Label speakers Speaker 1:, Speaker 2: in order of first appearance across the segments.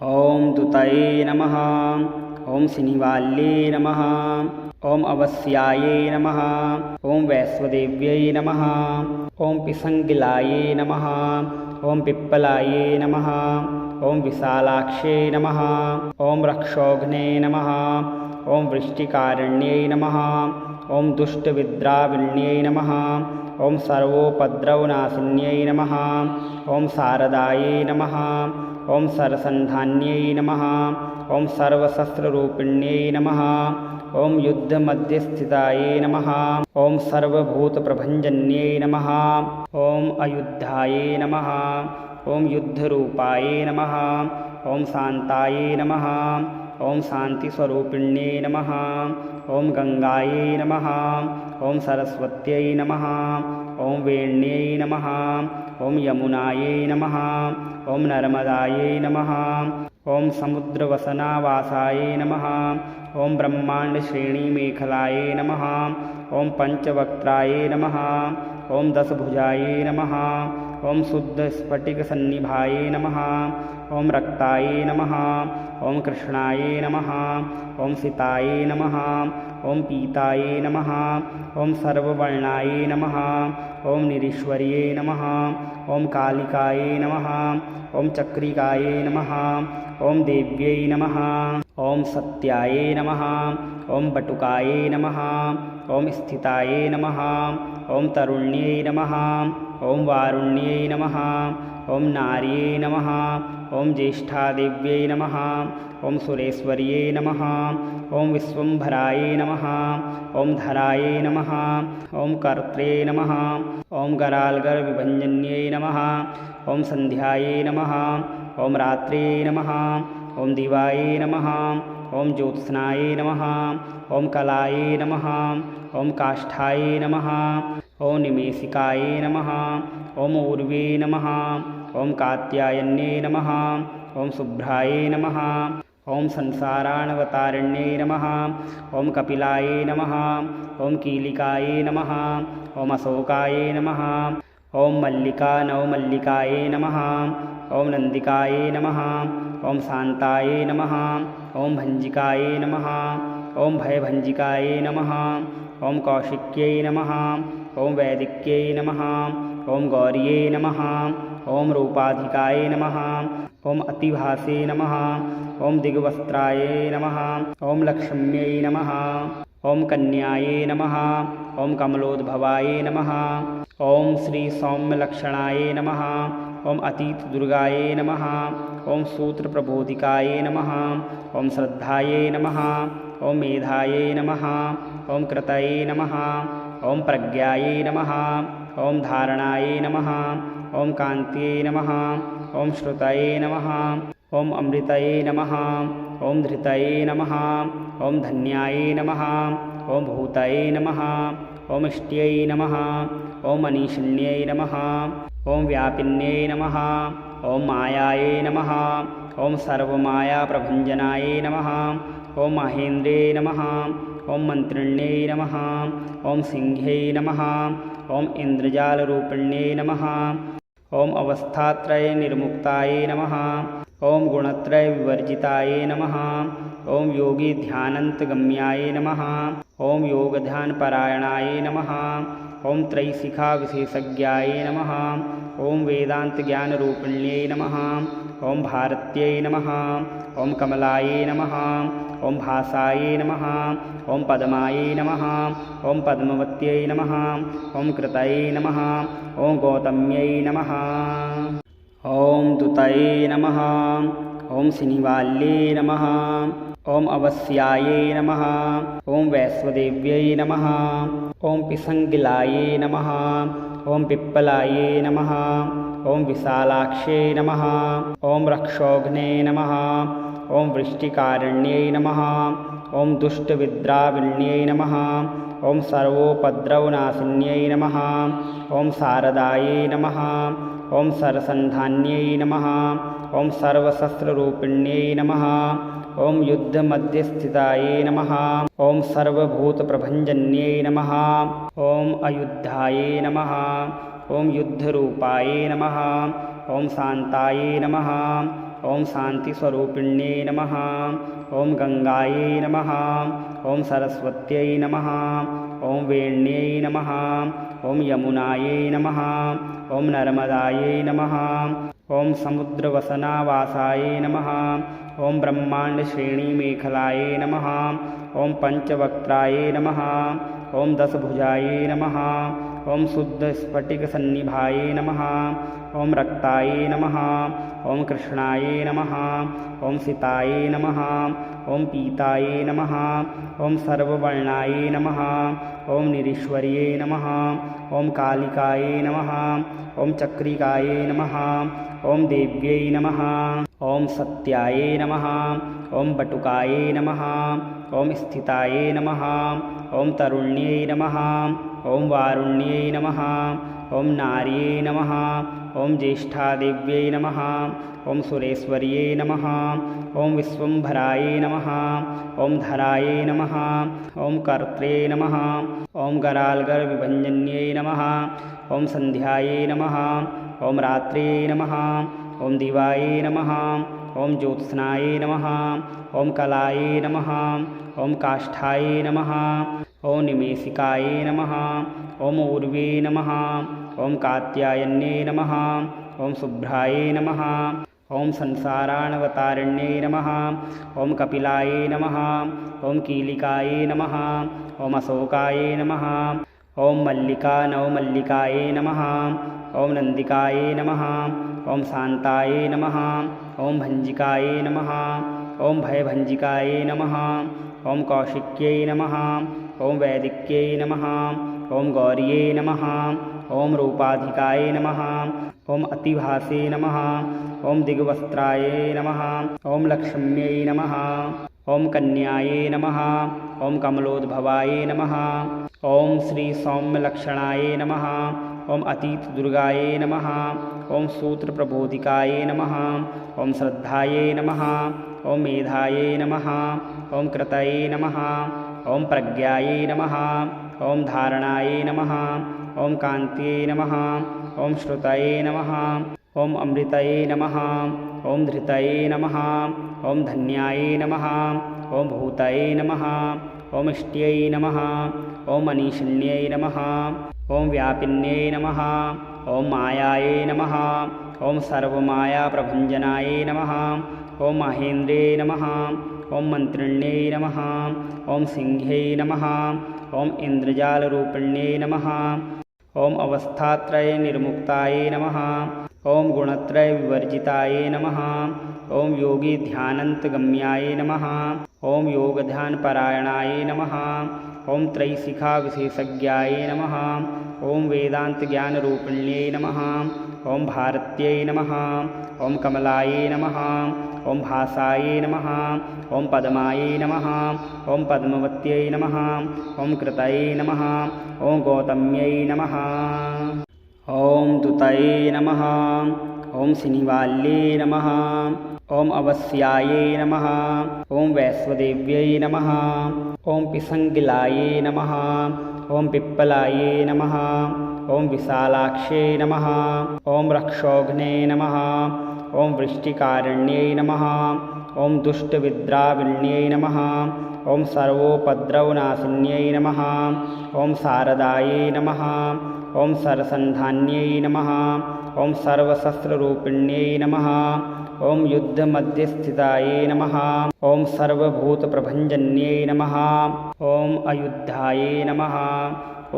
Speaker 1: ओम दुतये नमः। ओम सिनिवाल्ये नमः। ओम अवस्याये नमः। ओम वैश्वदेव्यै नमः। ओम पिसंगिलाये नमः। ओम पिप्पलाये नमः। ओम विशालाक्षे नमः। ओम रक्षोघ्ने नमः। ओम वृष्टिकारण्यै नमः। ओम दुष्टविद्राविण्यै नमः। ओम सर्वोपद्रवनाशिन्यै नमः। ओम शारदायै नमः। ओम सरसन्धान्यै नमः। ओम सर्वशस्त्ररूपिण्यै नमः। ओम युद्धमध्यस्थितायै नमः। ओम सर्वभूतप्रभञ्जन्यै नमः। ओम अयुद्धायै नमः। ओम युद्धरूपायै नमः। ओम शान्तायै नमः। ओम शान्तिस्वरूपिण्यै नमः। ओम गंगायै नमः। ओम सरस्वत्यै नमः। ओम वेण्यै नमः। ओम यमुनायै नमः। ओम नर्मदायै नमः। ओम समुद्रवसनावासायै नमः। ओम ब्रह्माण्डश्रेणीमेखलायै नमः। ओम पंचवक्त्रायै नमः। ओम दशभुजायै नमः। ओम शुद्धस्फटिकसन्निभायै नमः। ओम रक्तायै नमः। ओम कृष्णायै नमः। ओम सितायै नमः। ओम पीतायै नमः। ओम सर्ववर्णायै नमः। ओम निरीश्वर्यै नमः। ओम कालिकायै नमः। ओम चक्रिकायै नमः। ओम देव्यै नमः। ओम सत्यायै नमः। ओम बटुकायै नमः। ओम स्थितायै नमः। ओम तरुण्यै नमः। ओम वारुण्यै नमः। ओम नार्यै नमः। ओम ज्येष्ठादेव्यै नमः। ओम सुरेश्वर्यै नमः। ओम विश्वम्भरायै नमः। ओम धरायै नमः। ओम कर्त्रे नमः। ओम गरालगर्विभञ्जन्यै नमः। ओम सन्ध्यायै नमः। ओम रात्रे नमः। ओम दिवायै नमः। ओम ज्योत्स्नायै नमः। ओम कलायै नमः। ओम काष्ठायै नमः। ओम निमेषिकायै नमः। ओम ऊर्वे नमः। ओम कात्यायन्यै नमः। ओम शुभ्रायै नमः। ओम संसाराणवतारिण्यै नमः। ओम कपिलायै नमः। ओम कीलिकायै नमः। ओम अशोकायै नमः। ओम मल्लिका नवमल्लिकायै नमः। ओम नंदिकायै नमः। ओम शान्तायै नमः। ओम भञ्जिकायै नमः। ओम भयभञ्जिकायै नमः। ओम कौशिक्यै नमः। ओम वैदिक्यै नमः। ओम गौर्यै नमः। ओम रूपाधिकायै नमः। ओम अतिभासे नमः। ओम दिग्वस्त्रायै नमः। ओम लक्ष्म्यै नमः। ओम कन्यायै नमः। ओम कमलोद्भवायै नमः। ओम श्री सौम्यलक्षणायै नमः। ओम अतीतदुर्गायै नमः। ओम सूत्रप्रबोधिकायै नमः। ओम श्रद्धायै नमः। ओम मेधायै नमः। ओम कृतये नमः। ओम प्रज्ञायै नमः। ओम धारणायै नमः। ओम कान्त्यै नमः। ओम श्रुतये नमः। ओम अमृतये नमः। ओम धृतये नमः। ओम धन्यायै नमः। ओम भूतये नमः। ओम इष्ट्यै नमः। ओम मनीषिण्यै नमः। ओम व्यापिन्यै नमः। ओम मायायै नमः। ओम सर्वमायाप्रभञ्जनायै नमः। ओम महेन्द्रे नमः। ओम मन्त्रिण्यै नमः। ओम सिंह्यै नमः। ओम इन्द्रजालरूपिण्यै नमः। ओम अवस्थात्रयनिर्मुक्तायै नमः। ओम गुणत्रयविवर्जितायै नमः। ओम योगिध्यानन्तगम्यायै नमः। ओम योगध्यानपरायणायै नमः। ओम त्रैशिखाविशेषज्ञायै नमः। ओम वेदान्तज्ञानरूपिण्यै नमः। ओम भारत्यै नमः। ओम कमलायै नमः। ओम भासायै नमः। ओम पद्मायै नमः। ओम पद्मवत्यै नमः। ओम कृतये नमः। ओम गौतम्यै नमः। ओम दुतये नमः। ओम सिनिवाल्ये नमः। ओम अवस्याये नमः। ओम वैश्वदेव्यै नमः। ओम पिसंगिलाये नमः। ओम पिप्पलाये नमः। ओम विशालाक्षे नमः। ओम रक्षोघ्ने नमः। ओम वृष्टिकारण्यै नमः। ओम दुष्टविद्राविण्यै नमः। ओम सर्वोपद्रवनाशिन्यै नमः। ओम शारदायै नमः। ओम सरसन्धान्यै नमः। ओम सर्वशस्त्ररूपिण्यै नमः। ओम युद्धमध्यस्थितायै नमः। ओम सर्वभूतप्रभञ्जन्यै नमः। ओम अयुद्धायै नमः। ओम युद्धरूपायै नमः। ओम शान्तायै नमः। ॐ शान्तिस्वरूपिण्यै नमः। ॐ गङ्गायै नमः। ॐ सरस्वत्यै नमः। ॐ वेण्यै नमः। ॐ यमुनायै नमः। ॐ नर्मदायै नमः। ॐ समुद्रवसनावासायै नमः। ॐ ब्रह्माण्डश्रेणीमेखलायै नमः। ॐ पञ्चवक्त्रायै नमः। ॐ दशभुजायै नमः। ॐ शुद्धस्फटिकसन्निभायै नमः। ॐ रक्तायै नमः। ॐ कृष्णायै नमः। ॐ सितायै नमः। ॐ पीतायै नमः। ॐ सर्ववर्णायै नमः। ॐ निरीश्वर्यै नमः। ॐ कालिकायै नमः। ॐ चक्रिकायै नमः। ॐ देव्यै नमः। ॐ सत्यायै नमः। ॐ बटुकायै नमः। ॐ स्थितायै नमः। ॐ तरुण्यै नमः। ॐ वारुण्यै नमः। ॐ नार्यै नमः। ॐ ज्येष्ठादेव्यै नमः। ॐ सुरेश्वर्यै नमः। ॐ विश्वम्भरायै नमः। ॐ धरायै नमः। ॐ कर्त्रे नमः। ॐ गरालगर्विभञ्जन्यै नमः। ॐ सन्ध्यायै नमः। ॐ रात्रे नमः। ॐ दिवायै नमः। ॐ ज्योत्स्नायै नमः। ॐ कलायै नमः। ॐ काष्ठायै नमः। ॐ निमेषिकायै नमः। ॐ ऊर्वे नमः। ॐ कात्यायन्यै नमः। ॐ शुभ्रायै नमः। ॐ संसाराणवतारिण्यै नमः। ॐ कपिलायै नमः। ॐ कीलिकायै नमः। ॐ अशोकायै नमः। ॐ मल्लिकायै नमः। ॐ नन्दिकायै नमः। ॐ शान्तायै नमः। ॐ भञ्जिकायै नमः। ॐ भयभञ्जिकायै नमः। ॐ कौशिक्यै नमः। ॐ वैदिक्यै नमः। ॐ गौर्यै नमः। ॐ रूपाधिकायै नमः। ॐ अतिभासे नमः। ॐ दिग्वस्त्रायै नमः। ॐ लक्ष्म्यै नमः। ॐ कन्यायै नमः। ॐ कमलोद्भवायै नमः। ॐ श्री सौम्यलक्षणायै नमः। ॐ अतीतदुर्गायै नमः। ॐ सूत्रप्रबोधिकायै नमः। ॐ श्रद्धायै नमः। ॐ मेधायै नमः। ॐ कृतये नमः। ॐ प्रज्ञायै नमः। ॐ धारणायै नमः। ॐ कान्त्यै नमः। ॐ श्रुतये नमः। ॐ अमृतये नमः। ॐ धृतये नमः। ॐ धन्यायै नमः। ॐ भूतये नमः। ॐ इष्ट्यै नमः। ॐ मनीषिण्यै नमः। ॐ व्यापिन्यै नमः। ॐ मायायै नमः। ॐ सर्वमायाप्रभञ्जनायै नमः। ॐ महेन्द्रे नमः। ॐ मन्त्रिण्यै नमः। ॐ सिंह्यै नमः। ॐ इन्द्रजालरूपिण्यै नमः। ॐ अवस्थात्रयनिर्मुक्तायै नमः। ॐ गुणत्रयविवर्जितायै नमः। ॐ योगिध्यानन्तगम्यायै नमः। ॐ योगध्यानपरायणायै नमः। ॐ त्रैशिखाविशेषज्ञायै नमः। ॐ वेदान्तज्ञानरूपिण्यै नमः। ॐ भारत्यै नमः। ॐ कमलायै नमः। ॐ भासायै नमः। ॐ पद्मायै नमः। ॐ पद्मवत्यै नमः। ॐ कृतये नमः। ॐ गौतम्यै नमः। ॐ दूतये नमः। ॐ सिनिवाल्ये नमः। ॐ अवस्यायै नमः। ॐ वैश्वदेव्यै नमः। ॐ पिसङ्गिलायै नमः। ॐ पिप्पलायै नमः। ॐ विशालाक्षे नमः। ॐ रक्षोघ्ने नमः। ॐ वृष्टिकारिण्यै नमः। ॐ दुष्टविद्राविण्यै नमः। ॐ सर्वोपद्रवनाशिन्यै नमः। ॐ शारदायै नमः। ॐ सरसन्धान्यै नमः। ॐ सर्वशस्त्ररूपिण्यै नमः। ॐ युद्धमध्यस्थितायै नमः। ॐ सर्वभूतप्रभञ्जन्यै नमः। ॐ अयुद्धायै नमः।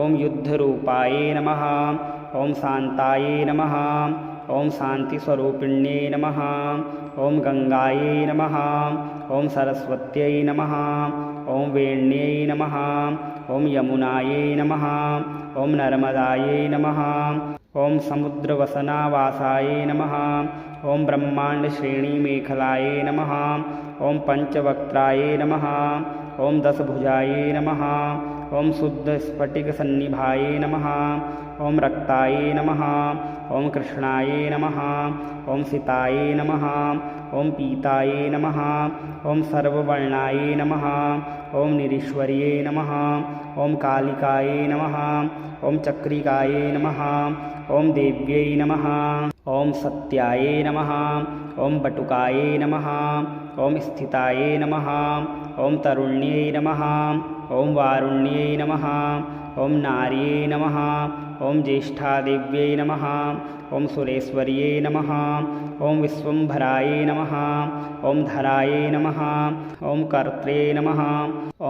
Speaker 1: ॐ युद्धरूपायै नमः। ॐ शान्तायै नमः। ॐ शान्तिस्वरूपिण्यै नमः। ॐ गङ्गायै नमः। ॐ सरस्वत्यै नमः। ॐ वेण्यै नमः। ॐ यमुनायै नमः। ॐ नर्मदायै नमः। ॐ समुद्रवसनावासायै नमः। ॐ ब्रह्माण्डश्रेणीमेखलायै नमः। ॐ पञ्चवक्त्रायै नमः। ॐ दशभुजायै नमः। ॐ शुद्धस्फटिकसन्निभायै नमः। ॐ रक्तायै नमः। ॐ कृष्णायै नमः। ॐ सितायै नमः। ॐ पीतायै नमः। ॐ सर्ववर्णायै नमः। ॐ निरीश्वर्यै नमः। ॐ कालिकायै नमः। ॐ चक्रिकायै नमः। ॐ देव्यै नमः ॐ सत्यायै नमः ॐ बटुकायै नमः ॐ स्थितायै नमः ॐ तरुण्यै नमः ॐ वारुण्यै नमः ॐ नार्यै नमः ॐ ज्येष्ठादेव्यै नमः ॐ सुरेश्वर्यै नमः ॐ विश्वम्भरायै नमः ॐ धरायै नमः ॐ कर्त्रे नमः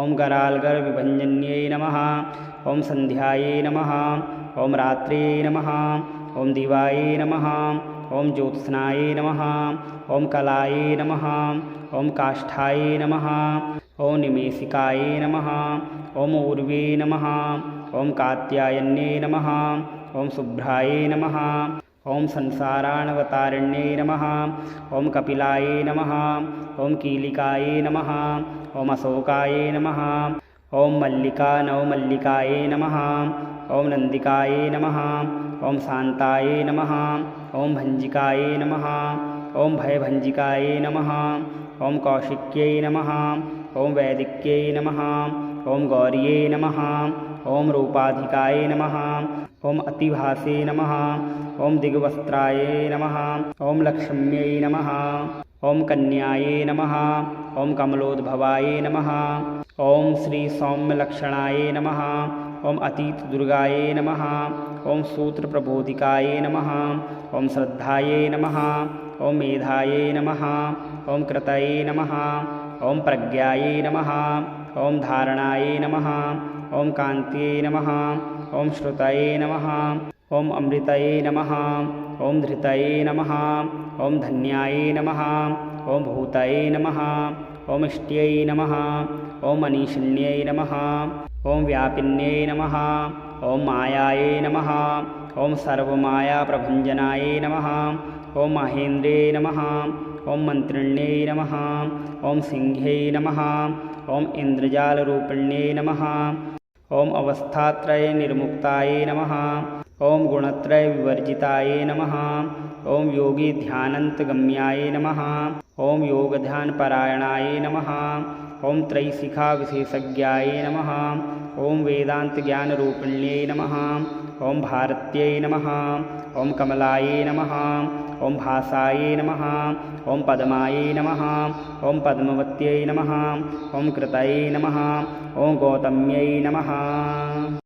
Speaker 1: ॐ गरालगर्विभञ्जन्यै नमः ॐ सन्ध्यायै नमः ॐ रात्रे नमः ॐ दिवायै नमः ॐ ज्योत्स्नायै नमः ॐ कलायै नमः ॐ काष्ठायै नमः ॐ निमेषिकायै नमः ॐ ऊर्वे नमः ॐ कात्यायन्यै नमः ॐ शुभ्रायै नमः ॐ संसाराणवतारिण्यै नमः ॐ कपिलायै नमः ॐ कीलिकायै नमः ॐ अशोकायै नमः ॐ मल्लिकायै नमः ॐ नन्दिकायै नमः ॐ शान्तायै नमः ॐ भञ्जिकायै नमः ॐ भयभञ्जिकायै नमः ॐ कौशिक्यै नमः ॐ वैदिक्यै नमः ॐ गौर्यै नमः ॐ रूपाधिकायै नमः ॐ अतिभासे नमः ॐ दिग्वस्त्रायै नमः ॐ लक्ष्म्यै नमः ॐ कन्यायै नमः ॐ कमलोद्भवायै नमः ॐ श्री सौम्यलक्षणायै नमः ॐ अतीतदुर्गायै नमः ॐ सूत्रप्रबोधिकायै नमः ॐ श्रद्धायै नमः ॐ मेधायै नमः ॐ कृतये नमः ॐ प्रज्ञायै नमः ॐ धारणायै नमः ॐ कान्त्यै नमः ॐ श्रुतये नमः ॐ अमृतये नमः ॐ धृतये नमः ॐ धन्यायै नमः ॐ भूतये नमः ॐ इष्ट्यै नमः ॐ मनीषिण्यै नमः ॐ व्यापिन्यै नमः ॐ मायायै नमः ॐ सर्वमायाप्रभञ्जनायै नमः ॐ महेन्द्रे नमः ॐ मन्त्रिण्यै नमः ॐ सिंह्यै नमः ॐ इन्द्रजालरूपिण्यै नमः ॐ अवस्थात्रयनिर्मुक्तायै नमः ॐ गुणत्रयविवर्जितायै नमः ॐ योगीध्यानन्तगम्यायै नमः ॐ योगध्यानपरायणायै नमः ॐ त्रैशिखाविशेषज्ञायै नमः ॐ वेदान्तज्ञानरूपिण्यै नमः ॐ भारत्यै नमः ॐ कमलायै नमः ॐ भासायै नमः ॐ पद्मायै नमः ॐ पद्मवत्यै नमः ॐ कृतये नमः ॐ गौतम्यै नमः।